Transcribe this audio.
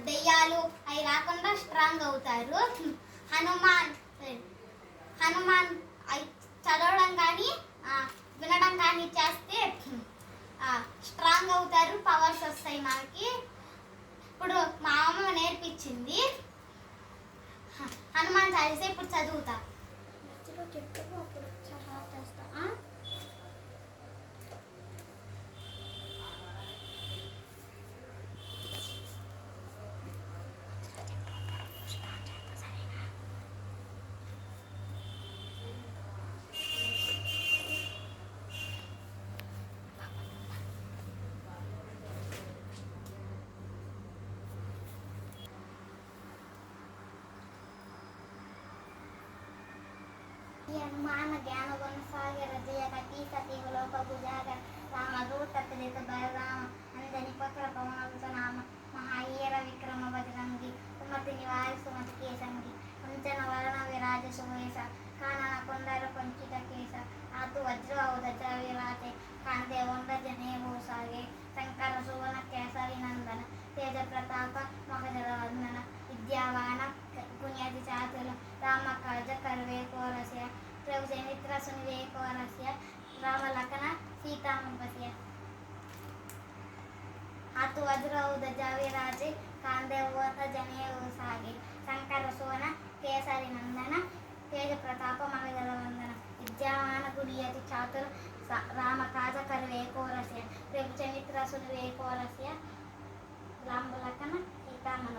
దెయ్యాలు అవి రాకుండా స్ట్రాంగ్ అవుతారు. హనుమాన్ హనుమాన్ అవి చదవడం కానీ వినడం కానీ చేస్తే స్ట్రాంగ్ అవుతారు, పవర్స్ వస్తాయి మనకి. ఇప్పుడు మా అమ్మ నేర్పించింది హనుమాన్ చాలీసా, ఇప్పుడు చదువుతా. హనుమాన జ్ఞాన గుణసాగర జయ కపీ సతీలోక భుజాగర రామదూత త్రిత బలరామ అంజని పుత్ర పవన నామ మహావీర విక్రమ బజరంగి సుమతి నివారి సుమతి కేసంగి కుంచన వరణ విరాజ సువేశ కానన కొందర కొంచిత కేశ ఆతు వజ్ర ఔదజ విరాజే కాంతే వంద జనే భూసాగే శంకర సువన కేసరి నందన తేజ ప్రతాప మగజల వందన విద్యావాన పుణ్యతి చాతుల రామ కాజ కర్వే కోరస్య ప్రభు చరిత్ర సునివే కోరస్య రామ లఖన సీతామపస్య हाथु वज्र ध्वजा विराजे कांदे वोत जने सागे शंकर सोन केसरी नंदन तेज प्रताप मगधर वंदन विद्यावान गुणियति चातुर राम काज करवे कोरस्य प्रभु चरित्र सुनिवे कोरस्य राम लखन सीता